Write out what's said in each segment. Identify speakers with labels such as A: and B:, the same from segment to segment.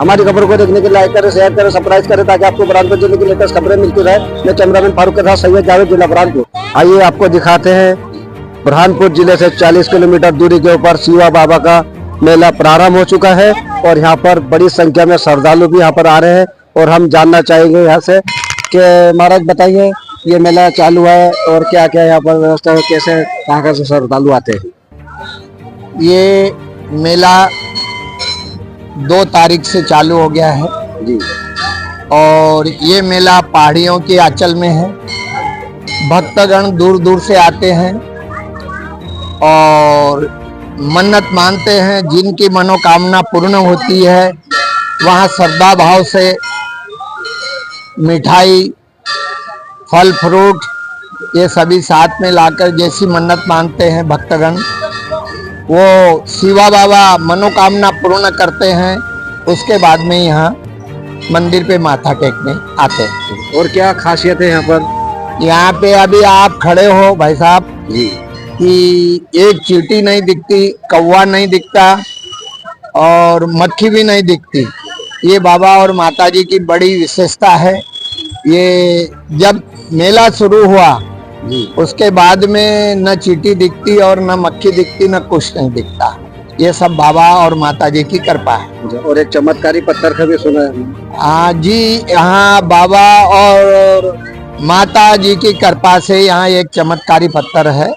A: हमारी खबर को देखने के लिए लाइक करें, शेयर करें, सब्सक्राइब करें ताकि आपको बुरहानपुर जिले की लेटेस्ट खबरें मिलती रहे। मैं कैमरामैन फारूक के साथ सैयद जावेद, जिला बुरहानपुर। आइए आपको दिखाते हैं बुरहानपुर जिले से 40 किलोमीटर दूरी के ऊपर शिवा बाबा का मेला प्रारंभ हो चुका है और यहाँ पर बड़ी संख्या में श्रद्धालु भी यहाँ पर आ रहे हैं और हम जानना चाहेंगे यहाँ से कि महाराज बताइए, ये मेला चालू है और क्या क्या यहाँ पर व्यवस्था है, कैसे कहाँ से श्रद्धालु आते हैं?
B: ये मेला 2 तारीख से चालू हो गया है
A: जी।
B: और ये मेला पहाड़ियों के आंचल में है। भक्तगण दूर दूर से आते हैं और मन्नत मानते हैं। जिनकी मनोकामना पूर्ण होती है वहाँ श्रद्धा भाव से मिठाई, फल फ्रूट ये सभी साथ में लाकर जैसी मन्नत मानते हैं भक्तगण, वो शिवा बाबा मनोकामना पूर्ण करते हैं। उसके बाद में यहाँ मंदिर पे माथा टेकने आते हैं।
A: और क्या खासियत है यहाँ पर?
B: यहाँ पे अभी आप खड़े हो भाई साहब
A: जी
B: कि एक चींटी नहीं दिखती, कौवा नहीं दिखता और मक्खी भी नहीं दिखती। ये बाबा और माता जी की बड़ी विशेषता है। ये जब मेला शुरू हुआ उसके बाद में न चींटी दिखती और न मक्खी दिखती, न कुछ नहीं दिखता। ये सब बाबा और माता जी की कृपा है।
A: और एक चमत्कारी पत्थर का भी सुना है।
B: हाँ जी, यहाँ बाबा और माता जी की कृपा से यहाँ एक चमत्कारी पत्थर है।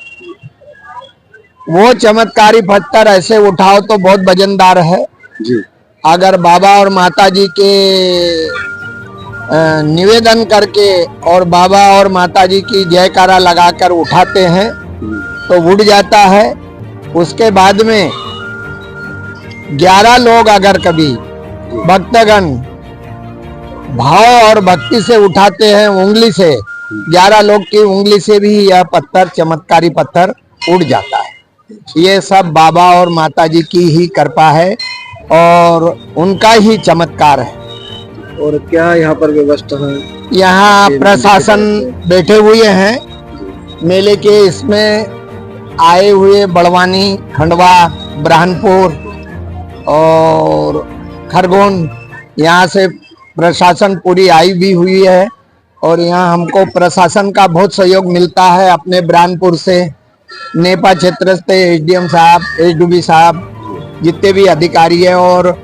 B: वो चमत्कारी पत्थर ऐसे उठाओ तो बहुत वजनदार है
A: जी।
B: अगर बाबा और माता जी के निवेदन करके और बाबा और माता जी की जयकारा लगाकर उठाते हैं तो उड़ जाता है। उसके बाद में 11 लोग अगर कभी भक्तगण भाव और भक्ति से उठाते हैं उंगली से, 11 लोग की उंगली से भी यह पत्थर, चमत्कारी पत्थर उड़ जाता है। ये सब बाबा और माता जी की ही कृपा है और उनका ही चमत्कार है।
A: और क्या यहाँ पर व्यवस्था है?
B: यहाँ प्रशासन बैठे हुए हैं मेले के, इसमें आए हुए बड़वानी, खंडवा, बुरहानपुर और खरगोन, यहाँ से प्रशासन पूरी आई भी हुई है। और यहाँ हमको प्रशासन का बहुत सहयोग मिलता है अपने बुरहानपुर से, नेपा क्षेत्र से एसडीएम साहब, एसडीओ साहब, जितने भी अधिकारी है और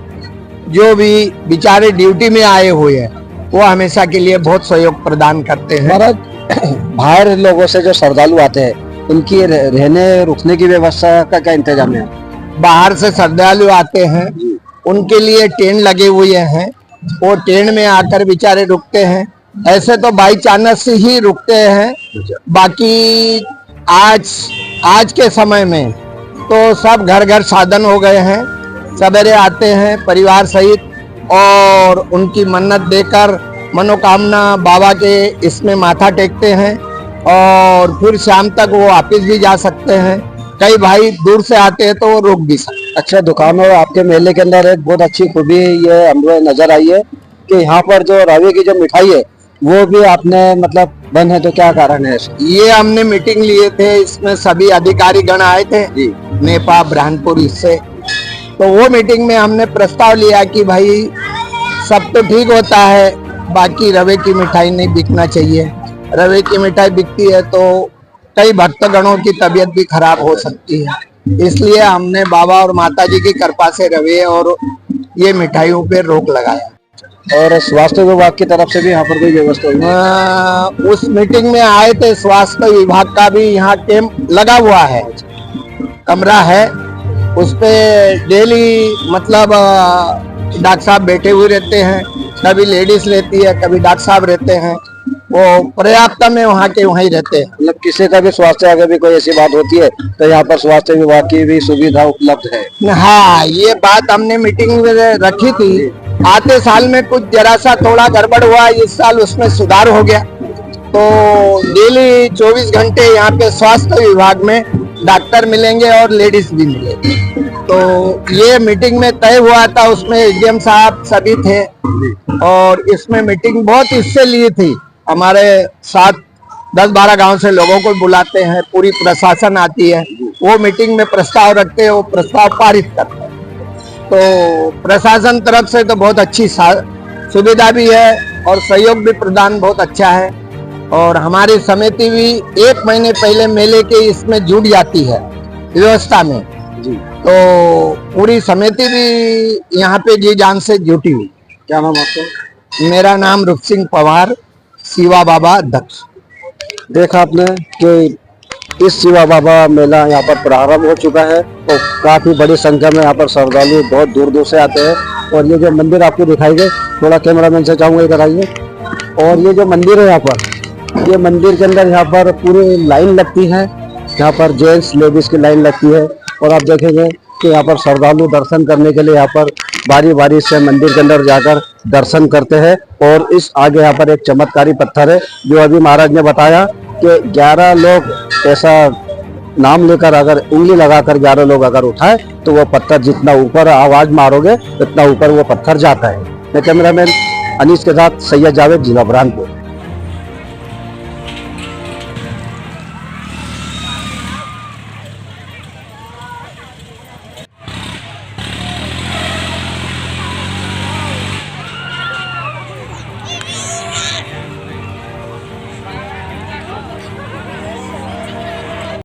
B: जो भी बेचारे ड्यूटी में आए हुए हैं वो हमेशा के लिए बहुत सहयोग प्रदान करते हैं।
A: महाराज, बाहर लोगों से जो श्रद्धालु आते हैं उनकी रहने रुकने की व्यवस्था का क्या इंतजाम है?
B: बाहर से श्रद्धालु आते हैं उनके लिए टेंट लगे हुए हैं, वो टेंट में आकर बेचारे रुकते हैं। ऐसे तो बाई चांस ही रुकते हैं, बाकी आज के समय में तो सब घर घर साधन हो गए हैं। सवेरे आते हैं परिवार सहित और उनकी मन्नत देकर मनोकामना बाबा के इसमें माथा टेकते हैं और फिर शाम तक वो वापिस भी जा सकते हैं। कई भाई दूर से आते हैं तो वो रुक भी सकते हैं।
A: अच्छा, दुकानों आपके मेले के अंदर एक बहुत अच्छी खूबी ये हमें नजर आई है कि यहाँ पर जो रवे की जो मिठाई है वो भी आपने मतलब बंद है, तो क्या कारण है?
B: ये हमने मीटिंग लिए थे, इसमें सभी अधिकारी गण आए थे नेपा, बुरहानपुर, इससे तो वो मीटिंग में हमने प्रस्ताव लिया कि भाई सब तो ठीक होता है, बाकी रवे की मिठाई नहीं बिकना चाहिए। रवे की मिठाई बिकती है तो कई भक्तगणों की तबीयत भी खराब हो सकती है, इसलिए हमने बाबा और माता जी की कृपा से रवे और ये मिठाइयों पे रोक लगाया।
A: और स्वास्थ्य विभाग की तरफ से भी यहाँ पर कोई व्यवस्था हुई?
B: उस मीटिंग में आए थे, स्वास्थ्य विभाग का भी यहाँ कैंप लगा हुआ है, कमरा है, उस पे डेली मतलब डॉक्टर साहब बैठे हुए रहते हैं। कभी लेडीज रहती है, कभी डॉक्टर साहब रहते हैं, वो पर्याप्त में वहाँ के वहीं रहते हैं।
A: मतलब किसी का भी स्वास्थ्य अगर भी कोई ऐसी बात होती है तो यहाँ पर स्वास्थ्य विभाग की भी सुविधा उपलब्ध है।
B: हाँ, ये बात हमने मीटिंग में रखी थी। आते साल में कुछ जरा सा थोड़ा गड़बड़ हुआ, इस साल उसमें सुधार हो गया। तो डेली 24 घंटे यहाँ पे स्वास्थ्य विभाग में डॉक्टर मिलेंगे और लेडीज भी मिलेंगे। तो ये मीटिंग में तय हुआ था, उसमें एसडीएम साहब सभी थे और इसमें मीटिंग बहुत इससे ली थी। हमारे साथ 10-12 गांव से लोगों को बुलाते हैं, पूरी प्रशासन आती है, वो मीटिंग में प्रस्ताव रखते हैं, वो प्रस्ताव पारित करते हैं। तो प्रशासन तरफ से तो बहुत अच्छी सुविधा भी है और सहयोग भी प्रदान बहुत अच्छा है। और हमारी समिति भी 1 महीने पहले मेले के इसमें जुट जाती है व्यवस्था में
A: जी।
B: तो पूरी समिति भी यहाँ पे जी जान से जुटी हुई।
A: क्या नाम आपका?
B: मेरा नाम रूप सिंह पवार, शिवा बाबा अध्यक्ष।
A: देखा आपने कि इस शिवा बाबा मेला यहाँ पर प्रारंभ हो चुका है और काफी बड़ी संख्या में यहाँ पर श्रद्धालु बहुत दूर दूर से आते हैं। और ये जो मंदिर आपको दिखाई दे, थोड़ा कैमरामैन से चाहूंगा इधर आइए। और ये जो मंदिर है यहाँ पर, ये मंदिर के अंदर यहाँ पर पूरी लाइन लगती है, यहाँ पर जेंट्स लेडीज की लाइन लगती है। और आप देखेंगे कि यहाँ पर श्रद्धालु दर्शन करने के लिए यहाँ पर बारी बारी से मंदिर के अंदर जाकर दर्शन करते हैं। और इस आगे यहाँ पर एक चमत्कारी पत्थर है जो अभी महाराज ने बताया कि 11 लोग ऐसा नाम लेकर अगर उंगली लगाकर 11 लोग अगर उठाए तो वो पत्थर जितना ऊपर आवाज मारोगे उतना ऊपर वो पत्थर जाता है। मैं कैमरामैन अनीस के साथ सैयद जावेद, जिला बुरहानपुर।